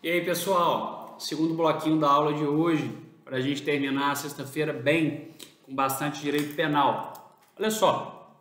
E aí, pessoal, segundo bloquinho da aula de hoje, para a gente terminar a sexta-feira bem, com bastante direito penal. Olha só,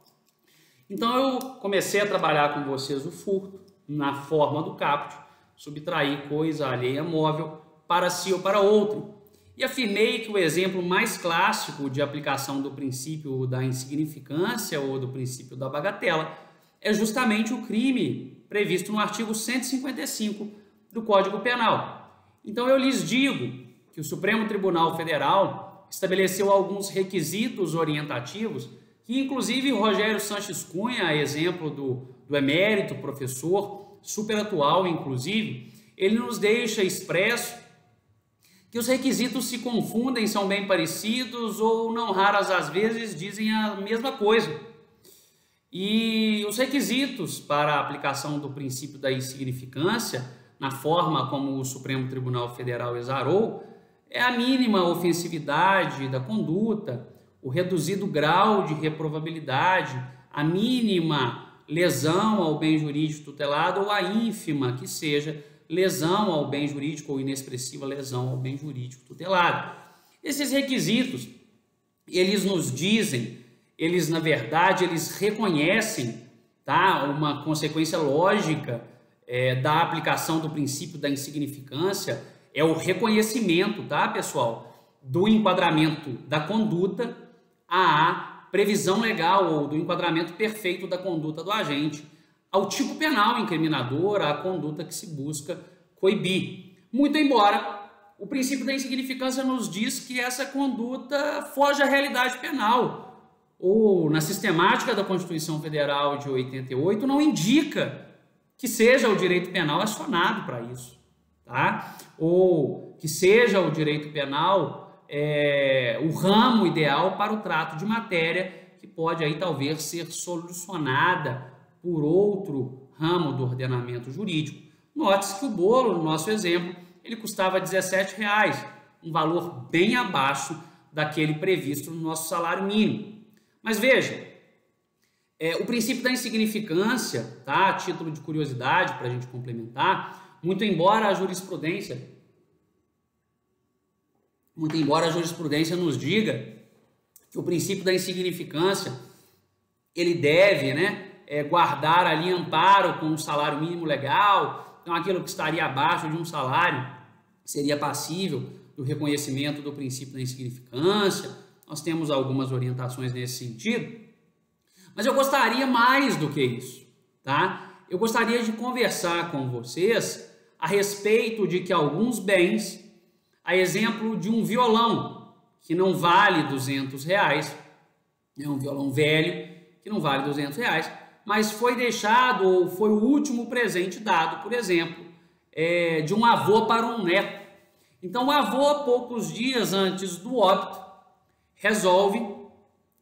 então eu comecei a trabalhar com vocês o furto na forma do caput, subtrair coisa alheia móvel para si ou para outro. E afirmei que o exemplo mais clássico de aplicação do princípio da insignificância ou do princípio da bagatela é justamente o crime previsto no artigo 155 do Código Penal. Então eu lhes digo que o Supremo Tribunal Federal estabeleceu alguns requisitos orientativos que inclusive o Rogério Sanches Cunha, exemplo do emérito professor, super atual inclusive, ele nos deixa expresso que os requisitos se confundem, são bem parecidos ou não raras às vezes dizem a mesma coisa. E os requisitos para a aplicação do princípio da insignificância, na forma como o Supremo Tribunal Federal exarou, é a mínima ofensividade da conduta, o reduzido grau de reprovabilidade, a mínima lesão ao bem jurídico tutelado ou a ínfima que seja lesão ao bem jurídico ou inexpressiva lesão ao bem jurídico tutelado. Esses requisitos, eles nos dizem, eles na verdade, eles reconhecem, tá, uma consequência lógica da aplicação do princípio da insignificância, é o reconhecimento, tá, pessoal, do enquadramento da conduta à previsão legal ou do enquadramento perfeito da conduta do agente ao tipo penal incriminador, à conduta que se busca coibir. Muito embora o princípio da insignificância nos diz que essa conduta foge à realidade penal, ou na sistemática da Constituição Federal de 88 não indica que seja o direito penal acionado para isso, tá? Ou que seja o direito penal o ramo ideal para o trato de matéria que pode aí talvez ser solucionada por outro ramo do ordenamento jurídico. Note-se que o bolo, no nosso exemplo, ele custava R$17, um valor bem abaixo daquele previsto no nosso salário mínimo. Mas veja, o princípio da insignificância, tá? A título de curiosidade, para a gente complementar, muito embora a jurisprudência nos diga que o princípio da insignificância, ele deve, guardar ali amparo com um salário mínimo legal, então aquilo que estaria abaixo de um salário seria passível do reconhecimento do princípio da insignificância. Nós temos algumas orientações nesse sentido, mas eu gostaria mais do que isso, tá? Eu gostaria de conversar com vocês a respeito de que alguns bens, a exemplo de um violão que não vale R$200, é um violão velho que não vale R$200, mas foi deixado ou foi o último presente dado, por exemplo, de um avô para um neto. Então o avô, poucos dias antes do óbito, resolve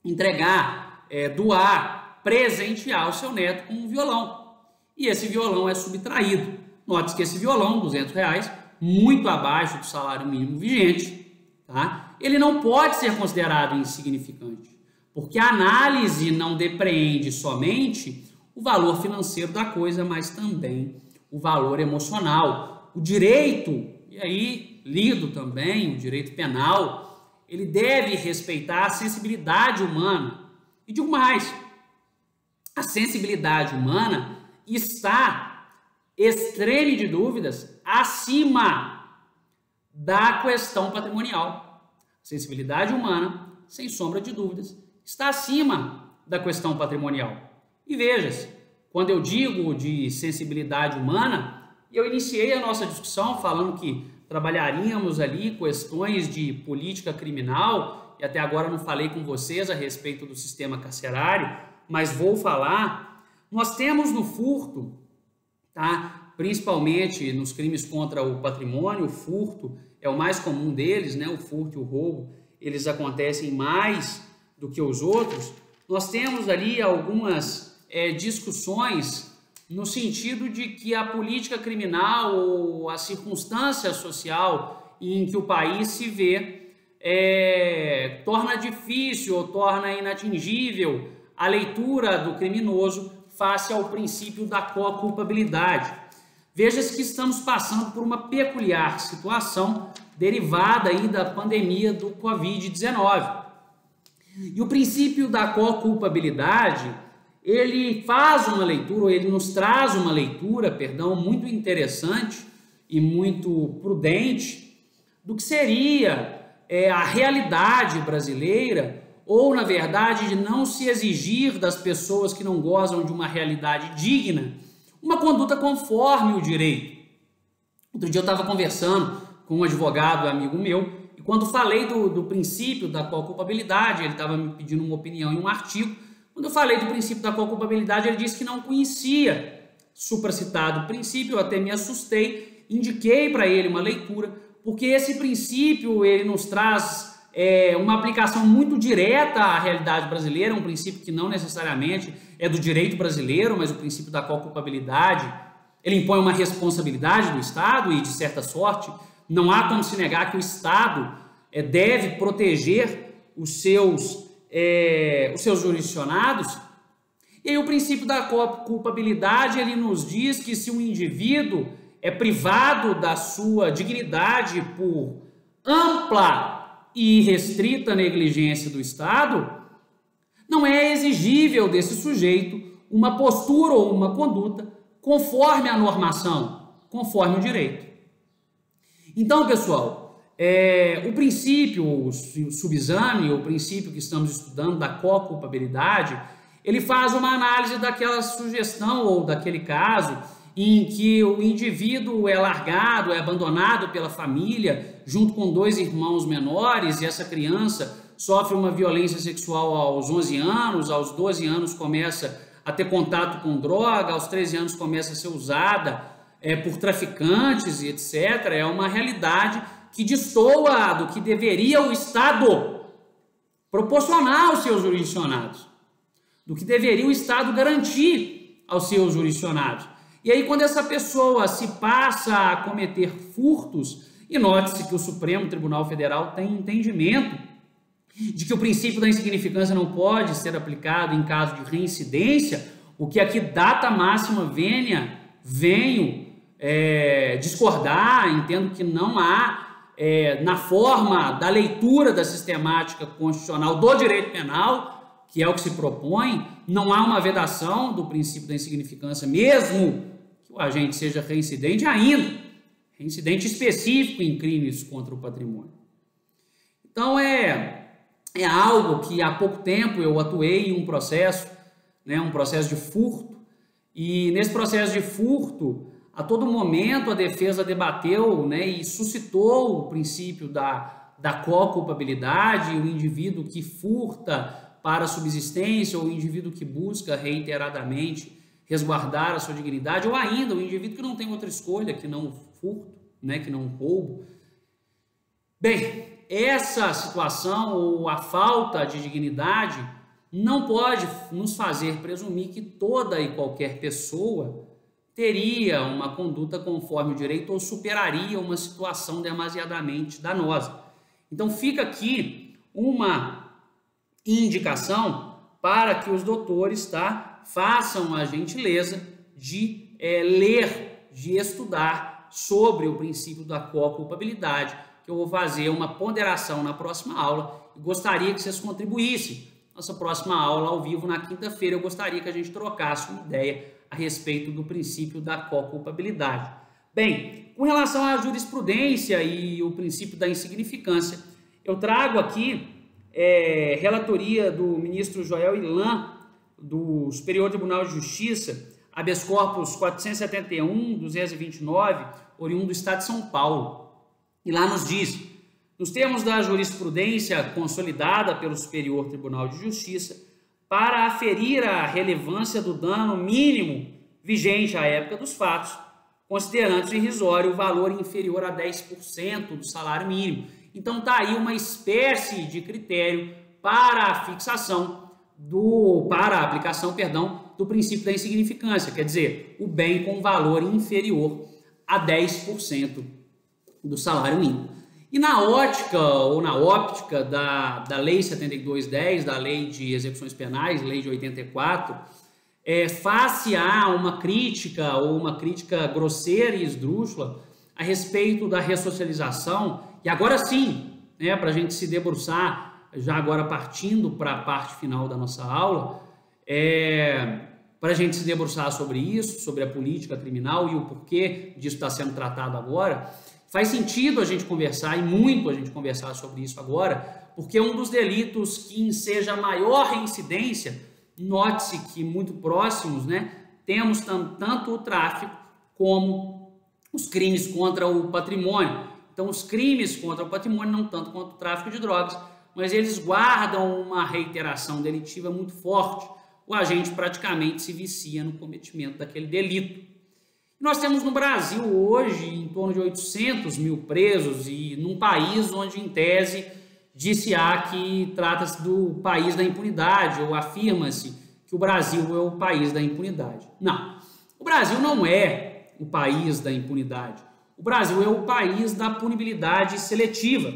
entregar, doar, presentear o seu neto com um violão. E esse violão é subtraído. Note que esse violão, R$200, muito abaixo do salário mínimo vigente, tá? Ele não pode ser considerado insignificante, porque a análise não depreende somente o valor financeiro da coisa, mas também o valor emocional. O direito, e aí lido também, o direito penal, ele deve respeitar a sensibilidade humana. E digo mais, a sensibilidade humana está, extreme de dúvidas, acima da questão patrimonial. A sensibilidade humana, sem sombra de dúvidas, está acima da questão patrimonial. E veja-se, quando eu digo de sensibilidade humana, eu iniciei a nossa discussão falando que trabalharíamos ali questões de política criminal, e até agora não falei com vocês a respeito do sistema carcerário, mas vou falar. Nós temos no furto, tá? Principalmente nos crimes contra o patrimônio, o furto é o mais comum deles, o furto e o roubo, eles acontecem mais do que os outros. Nós temos ali algumas discussões no sentido de que a política criminal ou a circunstância social em que o país se vê torna difícil ou torna inatingível a leitura do criminoso face ao princípio da co-culpabilidade. veja-se que estamos passando por uma peculiar situação derivada aí da pandemia do Covid-19. E o princípio da co-culpabilidade, ele faz uma leitura, ou ele nos traz uma leitura, muito interessante e muito prudente do que seria a realidade brasileira, ou, na verdade, de não se exigir das pessoas que não gozam de uma realidade digna, uma conduta conforme o direito. Outro dia eu estava conversando com um advogado amigo meu, e quando falei do princípio da co-culpabilidade, ele estava me pedindo uma opinião em um artigo. Quando eu falei do princípio da co-culpabilidade, ele disse que não conhecia supracitado princípio. Eu até me assustei, indiquei para ele uma leitura, porque esse princípio ele nos traz uma aplicação muito direta à realidade brasileira, um princípio que não necessariamente é do direito brasileiro, mas o princípio da co-culpabilidade, ele impõe uma responsabilidade do Estado e, de certa sorte, não há como se negar que o Estado deve proteger os seus jurisdicionados. E aí o princípio da culpabilidade, ele nos diz que se um indivíduo é privado da sua dignidade por ampla e restrita negligência do Estado, não é exigível desse sujeito uma postura ou uma conduta conforme a normação, conforme o direito. Então, pessoal, o princípio, o subexame, o princípio que estamos estudando da co-culpabilidade, ele faz uma análise daquela sugestão ou daquele caso em que o indivíduo é largado, é abandonado pela família, junto com 2 irmãos menores, e essa criança sofre uma violência sexual aos 11 anos, aos 12 anos começa a ter contato com droga, aos 13 anos começa a ser usada por traficantes e etc. É uma realidade que destoa do que deveria o Estado proporcionar aos seus jurisdicionados, do que deveria o Estado garantir aos seus jurisdicionados. E aí, quando essa pessoa se passa a cometer furtos, e note-se que o Supremo Tribunal Federal tem entendimento de que o princípio da insignificância não pode ser aplicado em caso de reincidência, o que aqui data máxima venho discordar, entendo que não há, na forma da leitura da sistemática constitucional do direito penal, que é o que se propõe, não há uma vedação do princípio da insignificância, mesmo que o agente seja reincidente reincidente específico em crimes contra o patrimônio. Então, é algo que há pouco tempo eu atuei em um processo de furto, e nesse processo de furto, a todo momento a defesa debateu e suscitou o princípio da co-culpabilidade, o indivíduo que furta para a subsistência, ou o indivíduo que busca reiteradamente resguardar a sua dignidade, ou ainda o indivíduo que não tem outra escolha que não furto, que não roubo. Bem, essa situação ou a falta de dignidade não pode nos fazer presumir que toda e qualquer pessoa teria uma conduta conforme o direito ou superaria uma situação demasiadamente danosa. Então fica aqui uma indicação para que os doutores façam a gentileza de ler, de estudar sobre o princípio da co-culpabilidade, que eu vou fazer uma ponderação na próxima aula e gostaria que vocês contribuíssem. Nossa próxima aula ao vivo na quinta-feira, eu gostaria que a gente trocasse uma ideia a respeito do princípio da co-culpabilidade. Bem, com relação à jurisprudência e o princípio da insignificância, eu trago aqui relatoria do ministro Joel Ilan, do Superior Tribunal de Justiça, habeas corpus 471/229, oriundo do Estado de São Paulo. E lá nos diz: nos termos da jurisprudência consolidada pelo Superior Tribunal de Justiça, para aferir a relevância do dano mínimo vigente à época dos fatos, considerando-se irrisório o valor inferior a 10% do salário mínimo. Então está aí uma espécie de critério para a fixação para a aplicação, do princípio da insignificância, quer dizer, o bem com valor inferior a 10% do salário mínimo. E na ótica ou na óptica da Lei 7210, da Lei de Execuções Penais, Lei de 84, face a uma crítica ou uma crítica grosseira e esdrúxula a respeito da ressocialização, e agora sim, né, para a gente se debruçar, já agora partindo para a parte final da nossa aula, para a gente se debruçar sobre isso, sobre a política criminal e o porquê disso está sendo tratado agora, faz sentido a gente conversar, e muito a gente conversar sobre isso agora, porque um dos delitos que enseja maior reincidência, note-se que muito próximos, né, temos tanto o tráfico como os crimes contra o patrimônio. Então, os crimes contra o patrimônio, não tanto quanto o tráfico de drogas, mas eles guardam uma reiteração delitiva muito forte. O agente praticamente se vicia no cometimento daquele delito. Nós temos no Brasil hoje em torno de 800 mil presos, e num país onde, em tese, disse-á que trata-se do país da impunidade, ou afirma-se que o Brasil é o país da impunidade. Não, o Brasil não é o país da impunidade. O Brasil é o país da punibilidade seletiva.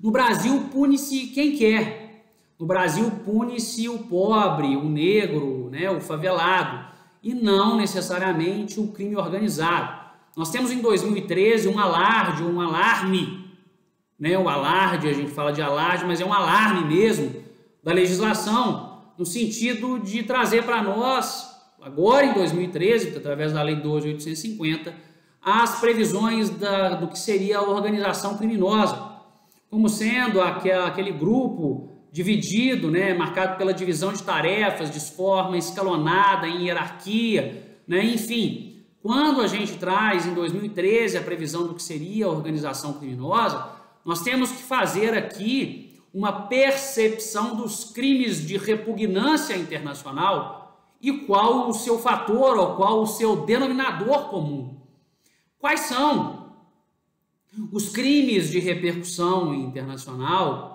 No Brasil pune-se quem quer. No Brasil pune-se o pobre, o negro, né, o favelado, e não necessariamente o crime organizado. Nós temos em 2013 um alarme, né, o alarde, a gente fala de alarde, mas é um alarme mesmo da legislação, no sentido de trazer para nós, agora em 2013, através da Lei 12.850, as previsões do que seria a organização criminosa, como sendo aquele grupo dividido, né, marcado pela divisão de tarefas, de forma escalonada, em hierarquia, né, enfim. Quando a gente traz em 2013 a previsão do que seria a organização criminosa, nós temos que fazer aqui uma percepção dos crimes de repugnância internacional e qual o seu fator ou qual o seu denominador comum. Quais são os crimes de repercussão internacional?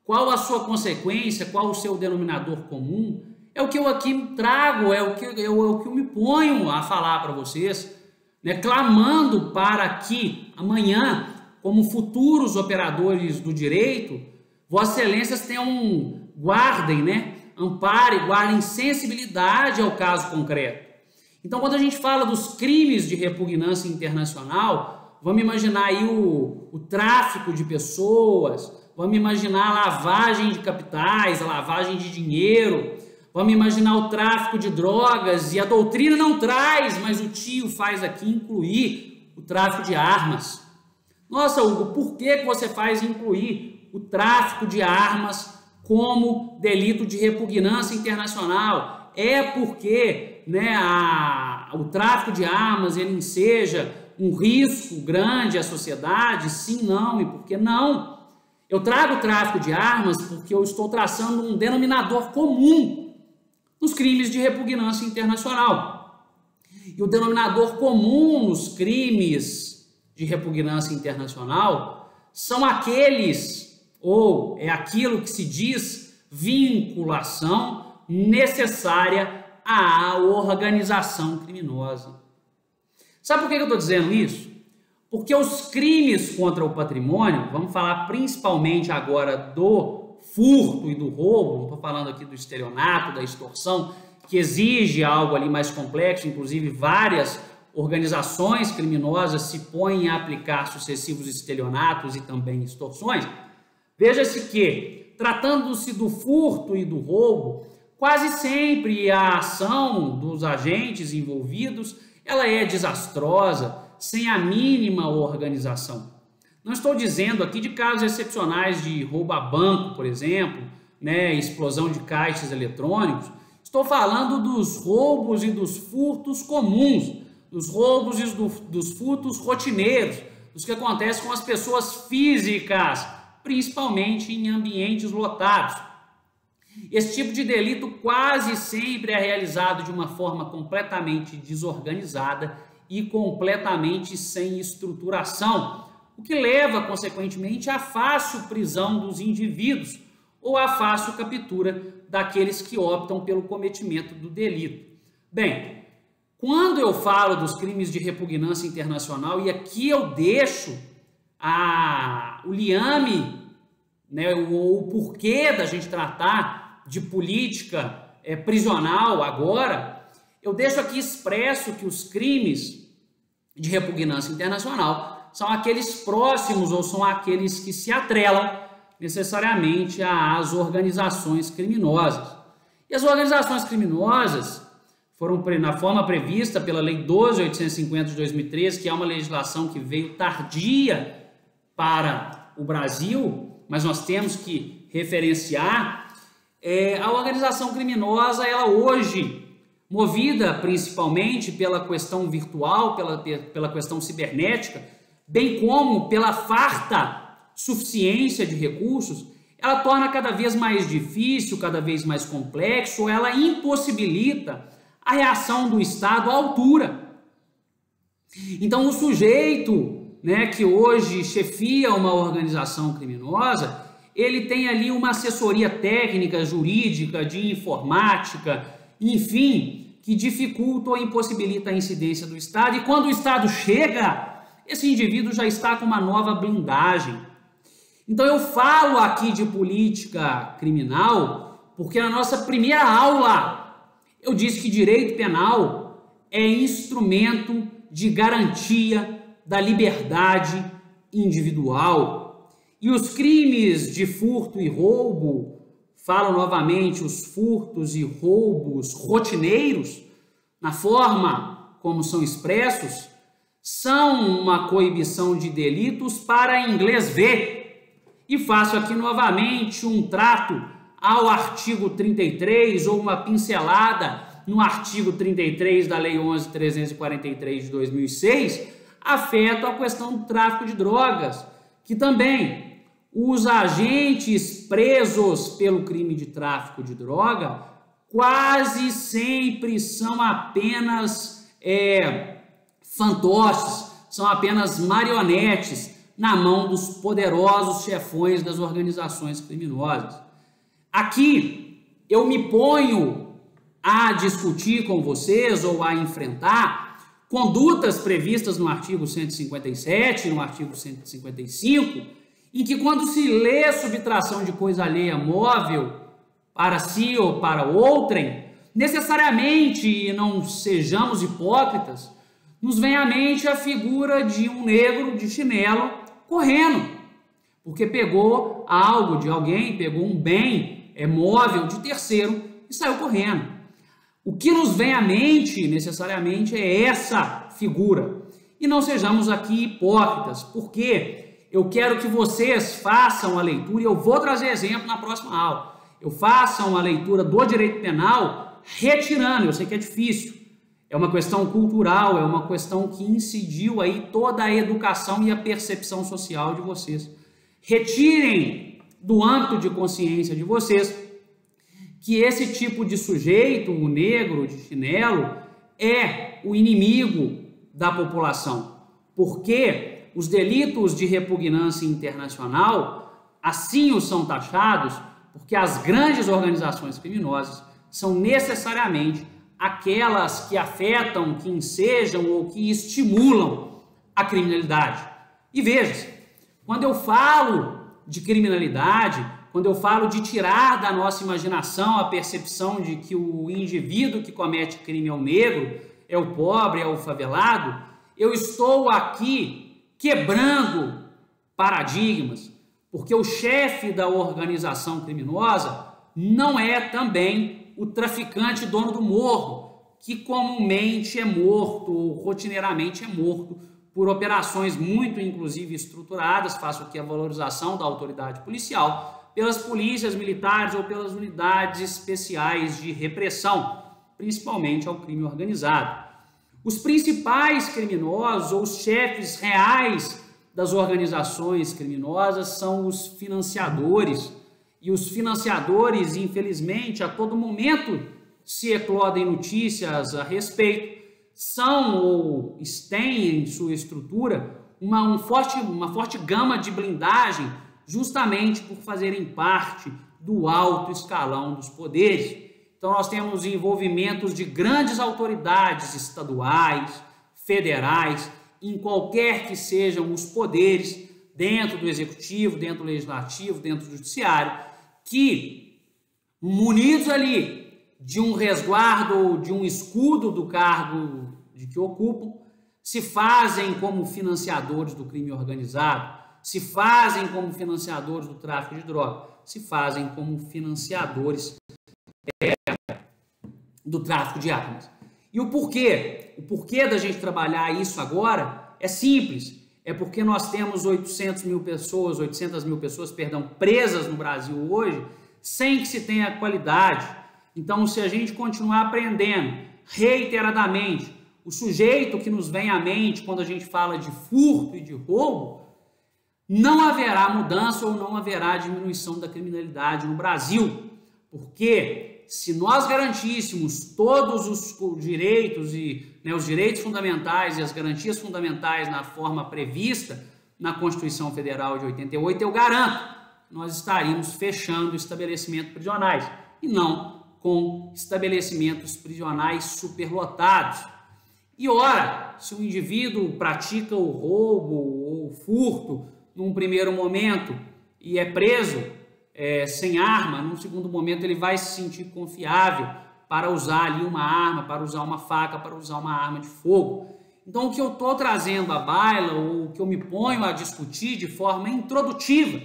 Qual a sua consequência? Qual o seu denominador comum? É o que eu aqui trago, é o que eu me ponho a falar para vocês, né, clamando para que amanhã, como futuros operadores do direito, Vossas Excelências guardem, né, amparem, guardem sensibilidade ao caso concreto. Então, quando a gente fala dos crimes de repugnância internacional, vamos imaginar aí o tráfico de pessoas, vamos imaginar a lavagem de capitais, a lavagem de dinheiro, vamos imaginar o tráfico de drogas, e a doutrina não traz, mas o tio faz aqui incluir o tráfico de armas. Nossa, Hugo, por que você faz incluir o tráfico de armas como delito de repugnância internacional? É porque, né, o tráfico de armas ele enseja um risco grande à sociedade? Sim, não, e por que não? Eu trago o tráfico de armas porque eu estou traçando um denominador comum nos crimes de repugnância internacional. E o denominador comum nos crimes de repugnância internacional são aqueles, ou é aquilo que se diz vinculação necessária à organização criminosa. Sabe por que eu estou dizendo isso? Porque os crimes contra o patrimônio, vamos falar principalmente agora do furto e do roubo, não estou falando aqui do estelionato, da extorsão, que exige algo ali mais complexo, inclusive várias organizações criminosas se põem a aplicar sucessivos estelionatos e também extorsões. Veja-se que, tratando-se do furto e do roubo, quase sempre a ação dos agentes envolvidos ela é desastrosa, sem a mínima organização. Não estou dizendo aqui de casos excepcionais de roubo a banco, por exemplo, né, explosão de caixas eletrônicos. Estou falando dos roubos e dos furtos comuns, dos roubos e dos furtos rotineiros, dos que acontecem com as pessoas físicas, principalmente em ambientes lotados. Esse tipo de delito quase sempre é realizado de uma forma completamente desorganizada e completamente sem estruturação, o que leva, consequentemente, à fácil prisão dos indivíduos ou à fácil captura daqueles que optam pelo cometimento do delito. Bem, quando eu falo dos crimes de repugnância internacional, e aqui eu deixo o liame, né, o porquê da gente tratar de política prisional agora, eu deixo aqui expresso que os crimes de repugnância internacional são aqueles próximos ou são aqueles que se atrelam necessariamente às organizações criminosas. E as organizações criminosas foram, na forma prevista pela Lei 12.850 de 2013, que é uma legislação que veio tardia para o Brasil, mas nós temos que referenciar, a organização criminosa, ela hoje, movida principalmente pela questão virtual, pela questão cibernética, bem como pela farta suficiência de recursos, ela torna cada vez mais difícil, cada vez mais complexo, ela impossibilita a reação do Estado à altura. Então, o sujeito, né, que hoje chefia uma organização criminosa, ele tem ali uma assessoria técnica, jurídica, de informática, enfim, que dificulta ou impossibilita a incidência do Estado. E quando o Estado chega, esse indivíduo já está com uma nova blindagem. Então eu falo aqui de política criminal porque na nossa primeira aula eu disse que direito penal é instrumento de garantia da liberdade individual. E os crimes de furto e roubo, falo novamente, os furtos e roubos rotineiros, na forma como são expressos, são uma coibição de delitos para inglês ver. E faço aqui novamente um trato ao artigo 33 ou uma pincelada no artigo 33 da Lei 11.343 de 2006, afeto a questão do tráfico de drogas, que também os agentes presos pelo crime de tráfico de droga quase sempre são apenas fantoches, são apenas marionetes na mão dos poderosos chefões das organizações criminosas. Aqui eu me ponho a discutir com vocês ou a enfrentar condutas previstas no artigo 157, no artigo 155, em que quando se lê subtração de coisa alheia móvel para si ou para outrem, necessariamente, e não sejamos hipócritas, nos vem à mente a figura de um negro de chinelo correndo, porque pegou algo de alguém, pegou um bem móvel de terceiro e saiu correndo. O que nos vem à mente, necessariamente, é essa figura. E não sejamos aqui hipócritas, porque eu quero que vocês façam a leitura, e eu vou trazer exemplo na próxima aula, façam a leitura do direito penal retirando, eu sei que é difícil, é uma questão cultural, é uma questão que incidiu aí toda a educação e a percepção social de vocês. Retirem do âmbito de consciência de vocês que esse tipo de sujeito, o negro de chinelo, é o inimigo da população, porque os delitos de repugnância internacional assim o são taxados, porque as grandes organizações criminosas são necessariamente aquelas que afetam, que ensejam ou que estimulam a criminalidade. E veja, quando eu falo de criminalidade, quando eu falo de tirar da nossa imaginação a percepção de que o indivíduo que comete crime é o negro, é o pobre, é o favelado, eu estou aqui quebrando paradigmas, porque o chefe da organização criminosa não é também o traficante dono do morro, que comumente é morto ou rotineiramente é morto por operações muito, inclusive, estruturadas, faço aqui a valorização da autoridade policial, pelas polícias militares ou pelas unidades especiais de repressão, principalmente ao crime organizado. Os principais criminosos ou os chefes reais das organizações criminosas são os financiadores, e os financiadores, infelizmente, a todo momento se eclodem notícias a respeito, são ou têm em sua estrutura uma forte gama de blindagem, justamente por fazerem parte do alto escalão dos poderes. Então nós temos envolvimentos de grandes autoridades estaduais, federais, em qualquer que sejam os poderes, dentro do executivo, dentro do legislativo, dentro do judiciário, que, munidos ali de um resguardo ou de um escudo do cargo de que ocupam, se fazem como financiadores do crime organizado, se fazem como financiadores do tráfico de droga, se fazem como financiadores do tráfico de armas. E o porquê? O porquê da gente trabalhar isso agora é simples. É porque nós temos 800 mil pessoas, presas no Brasil hoje, sem que se tenha qualidade. Então, se a gente continuar aprendendo reiteradamente o sujeito que nos vem à mente quando a gente fala de furto e de roubo, não haverá mudança ou não haverá diminuição da criminalidade no Brasil. Porque se nós garantíssemos todos os direitos os direitos fundamentais e as garantias fundamentais na forma prevista na Constituição Federal de 88, eu garanto, nós estaríamos fechando estabelecimentos prisionais e não com estabelecimentos prisionais superlotados. E ora, se o indivíduo pratica o roubo ou o furto num primeiro momento e é preso sem arma, num segundo momento ele vai se sentir confiável para usar ali uma arma, para usar uma faca, para usar uma arma de fogo. Então o que eu estou trazendo à baila, ou o que eu me ponho a discutir de forma introdutiva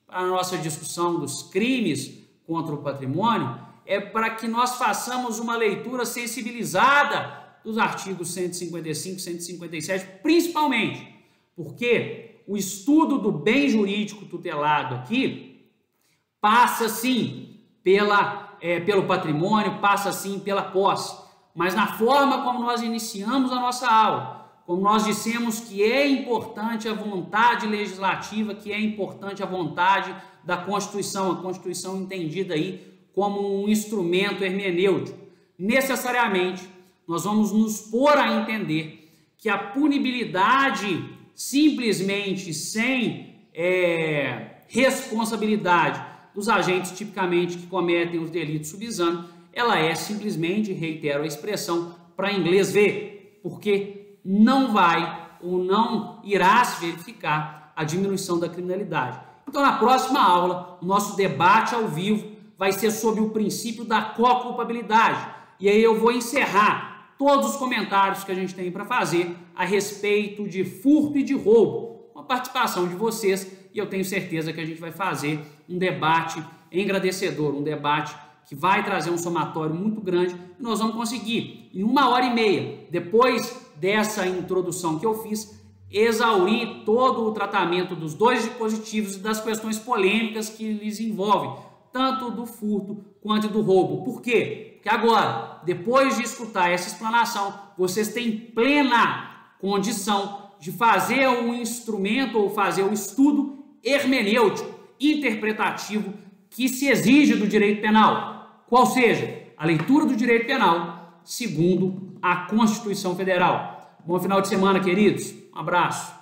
para a nossa discussão dos crimes contra o patrimônio, é para que nós façamos uma leitura sensibilizada dos artigos 155 e 157, principalmente porque o estudo do bem jurídico tutelado aqui passa sim pelo patrimônio, passa sim pela posse, mas na forma como nós iniciamos a nossa aula, como nós dissemos que é importante a vontade legislativa, que é importante a vontade da Constituição, a Constituição entendida aí como um instrumento hermenêutico, necessariamente nós vamos nos pôr a entender que a punibilidade simplesmente sem responsabilidade dos agentes tipicamente que cometem os delitos sub-exame, ela é simplesmente, reitero a expressão, para inglês ver, porque não vai ou não irá se verificar a diminuição da criminalidade. Então, na próxima aula, o nosso debate ao vivo vai ser sobre o princípio da co-culpabilidade. E aí eu vou encerrar todos os comentários que a gente tem para fazer a respeito de furto e de roubo, com a participação de vocês, e eu tenho certeza que a gente vai fazer um debate engrandecedor, um debate que vai trazer um somatório muito grande, e nós vamos conseguir, em 1h30, depois dessa introdução que eu fiz, exaurir todo o tratamento dos dois dispositivos e das questões polêmicas que lhes envolvem, tanto do furto quanto do roubo. Por quê? Porque agora, depois de escutar essa explanação, vocês têm plena condição de fazer um instrumento ou fazer o estudo hermenêutico, interpretativo, que se exige do direito penal, qual seja a leitura do direito penal segundo a Constituição Federal. Bom final de semana, queridos. Um abraço.